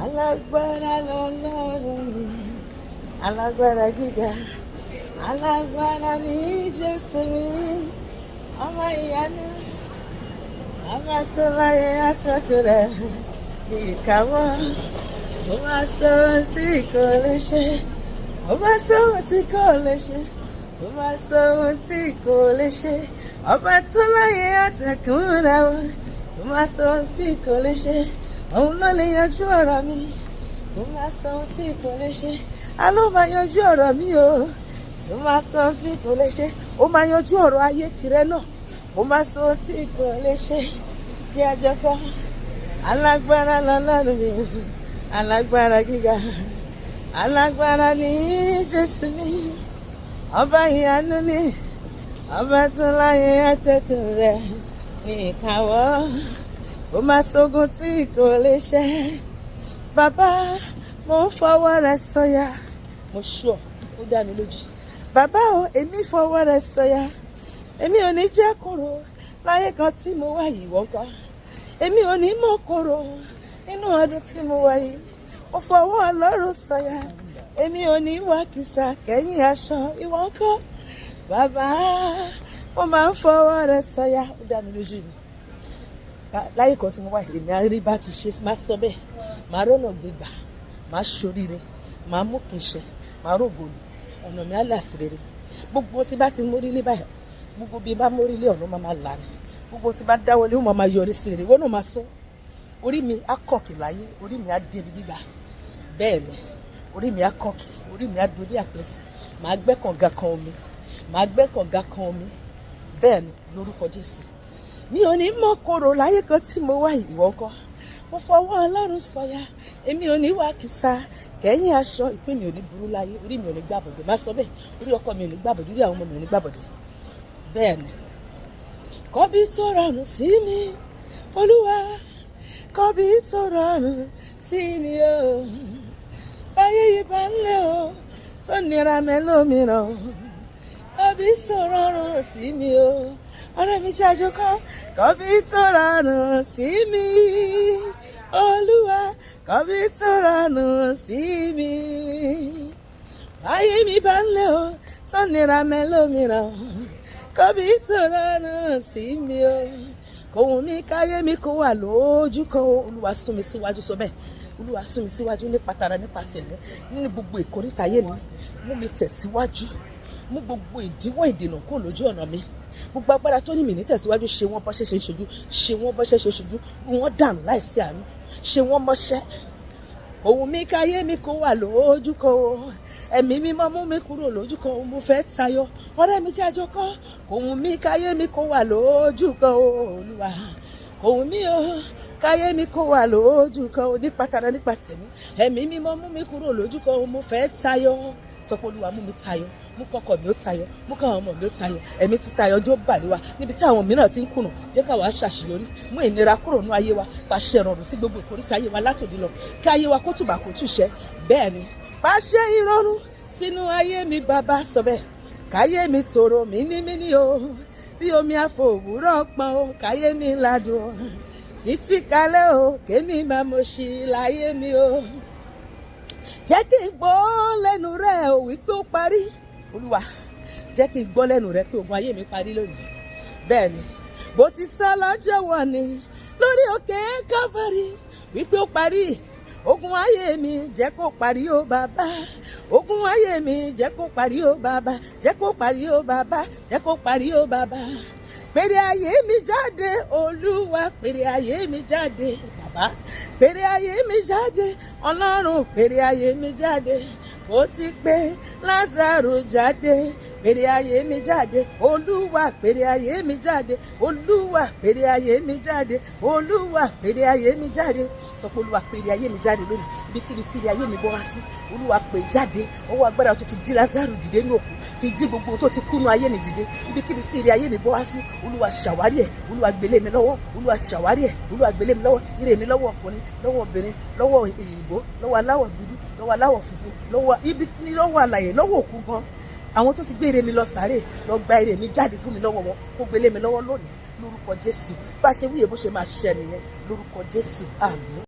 Alágbára lọ́lọ́run mi, alágbára gíga, alágbára ní Jésù mi, ọmọ ìyanu, ọmọ tó láyé àtọ́kù rẹ̀ ní ìkáwọ́. Mo máa sọ ohun tí kò lè ṣe, mo máa sọ ohun tí kò lè ṣe, mo máa sọ ohun tí kò lè ṣe, ọba tó láyé àtọ́kù rẹ̀ mo máa sọ ohun tí kò lè ṣe. Òun ló lè yanjú ọ̀rọ̀ mi, mo máa sọ ohun tí kò lè ṣe. Aló máa yanjú ọ̀rọ̀ mi o, mo máa sọ ohun tí kò lè ṣe. Ó máa yanjú ọ̀rọ̀ ayé tirẹ̀ náà, mo máa sọ ohun tí kò lè ṣe. Jẹ́ àjọkọ́, alágbára lọ́lọ́run mi, alágbára gíga, alágbára ní Jésù mi, ọba ìyanu ni, ọba tó láyé àtẹ̀kùn rẹ̀ ní ìkáwọ́. Ó máa sógun tí kò lè ṣe. Bàbá, mo ń fọwọ́ rẹ̀ sọ̀yà, mo ṣọ́ ó dá mi lójú. Bàbá o, èmi fọwọ́ rẹ̀ sọ̀yà, èmi ò ní jẹ́ kóró láyé kan tí mo wà yìí wọ́n ká. Èmi ò ní mọ̀ kóró nínú ọdún tí mo wà yìí. Mo fọwọ́ Ọlọ́run sọ̀yà, èmi ò ní wá kìsà kẹ́yìn aṣọ ìwọ́n kọ́. Bàbá, mo máa ń fọwọ́ rẹ̀ sọ̀yà, ó dá mi lójú ni. Láyé kan tí mo wà èmi àrí bá ti ṣe máa sọ bẹ́ẹ̀, máa rọ́nà gbégbà, máa ṣoríire, máa mú kí n ṣe, máa rògbòlù, ọ̀nà mi á là sí rere. Gbogbo tí bá ti mórílé báyìí, gbogbo bí bá mórílé ọ̀nà máa là ní. Gbogbo tí bá dáwọ́lé ó máa yọrí sí rere, wọ́n náà máa sọ. Orí mi á kọ̀kì láyé, orí mi á débi gíga. Bẹ́ẹ̀ ni, orí mi á kọ̀kì, orí mi á dorí àpèsè. Màá gbẹ́ kànga kan omi, màá gbẹ́ kànga kan omi. Bẹ́ẹ̀ ni, lórúkọ Jésù. Mi ò ní mọ̀ kóró láyé kan tí mo wà yìí wọ́n kọ́. Mo fọwọ́ Ọlọ́run sọ̀yà, èmi ò ní wá kìsà kẹ́yìn aṣọ. Ìpín mi ò ní burú láyé, orí mi ò ní gbàbọ̀dé. Má sọ bẹ́ẹ̀, orí ọkọ mi ò ní gbàbọ̀dé, orí àwọn ọmọ mi ò ní gbàbọ̀dé. Bẹ́ẹ̀ ni, kọ́bí tó rọrùn sí mi, Olúwa, kọ́bí tó rọrùn sí mi o. Báyé yìí bá ń lé o, tó nira mẹ́lòmíràn o. Kọ́bí tó rọrùn sí mi o. Ọ̀rẹ́ mi jẹ́ àjọkọ́, kọ́bí tó rọrùn sí mi, Olúwa, kọ́bí tó rọrùn sí mi. Báyé mi bá ń lé o, tó nira mẹ́lòmíràn, kọ́bí tó rọrùn sí mi o. Kòhùn mi káyé mi kó wà lójú kan o. Olúwa sún mi síwájú sọ bẹ́ẹ̀. Olúwa sún mi síwájú nípa tara nípa tẹ̀lé. Nínú gbogbo ìkórìtà ayé mi, mú mi tẹ̀síwájú. Mú gbogbo ìdíwọ́ ìdènà kó lójú ọ̀nà mi. Gbogbo agbára tó ní mi ní tẹ̀síwájú, ṣe wọ́n bọ́ṣẹ́ ṣe ṣojú, ṣe wọ́n bọ́ṣẹ́ ṣe ṣojú, wọ́n dànù láìsí àánú, ṣe wọ́n mọ́ṣẹ́. Òun mi káyé mi kó wà lójú kan o. Ẹ̀mí mímọ́ mú mi kúrò lójú kan o. Mo fẹ́ tayọ. Ọ̀rẹ́ mi jẹ́ àjọkọ́, òun mi káyé mi kó wà lójú kan o. Olúwa, òun mi o, káyé mi kó wà lójú kan o. Nípa tara nípa tẹ̀mí, ẹ̀mí mímọ́ mú mi kúrò lójú kan o. Mo fẹ́ tayọ. Sọ pé Olúwa mú mi tayọ, mú kọ́kọ́ mi ó tayọ, mú káwọn ọmọ mi ó tayọ. Ẹ̀mí ti tayọ jó bà ní wa níbi tí àwọn mìíràn ti ń kùnà. Jẹ́ ká wàá ṣàṣeyọrí, mú ìnira kúrò ní ayé wa, pàṣẹ ìrọ̀rùn sí gbogbo ìkórìtà ayé wa látòní lọ. Kí ayé wa kó tùbà kó túṣẹ́. Bẹ́ẹ̀ ni, pàṣẹ ìrọ̀rùn sínú ayé mi, bàbá sọ bẹ́ẹ̀. Káyé mi tòrò mínímíní o, bí omi àfòwúrọ̀ pọn o. Káyé mi ládùn o, títí kalẹ̀ o. Kémi máa mo ṣì láyé mi o. Jẹ́ kí n gbọ́ lẹ́nu rẹ̀ o wípé ó parí. Olúwa, jẹ́ kí n gbọ́ lẹ́nu rẹ̀ pé ogun ayé mi parí lónìí. Bẹ́ẹ̀ ni, bó ti sọ lọ́jọ́ wọ̀ ni lórí òkè Calvary wípé ó parí. Ogun ayé mi jẹ́ kó parí o bàbá. Ogun ayé mi jẹ́ kó parí o bàbá. Jẹ́ kó parí o bàbá. Jẹ́ kó parí o bàbá. Pèrè ayé mi jáde, Olúwa, pèrè ayé mi jáde. Bàbá, pèrè ayé mi jáde. Ọlọ́run, pèrè ayé mi jáde. Ó ti pè Lázárù jáde, pèrè ayé mi jáde. Olúwa, pèrè ayé mi jáde. Olúwa, pèrè ayé mi jáde. Olúwa, pèrè ayé mi jáde. Sọ pé Olúwa, pèrè ayé mi jáde lónìí. Ibikíbi tí ire ayé mi bọ́ wá sí, Olúwa, pè jáde. Ọwọ́ agbára tó fi jí Lázárù dìde ní òkú, fi jí gbogbo tó ti kúnú ayé mi dìde. Ibikíbi tí ire ayé mi bọ́ wá sí, Olúwa ṣàwárí ẹ̀. Olúwa gbélé mi lọ́wọ́. Olúwa ṣàwárí ẹ̀. Olúwa gbélé mi lọ́wọ́. Ire mi lọ́wọ́ ọkùnrin, lọ́wọ́ obìnrin, lọ́wọ́ òyìnbó, lọ́wọ́ aláwọ̀ dúdú, lọ́wọ́ aláwọ̀ funfun, lọ́wọ́ alàyè, lọ́wọ́ òkú gan. Àwọn tó ti gbé ire mi lọ sàárè, lọ gba ire mi jáde fún mi lọ́wọ́ wọn, kó gbélé mi lọ́wọ́ lónìí lórúkọ Jésù. Bá ṣe wúyè bó ṣe máa ṣẹ nìyẹn lórúkọ Jésù. Àmín.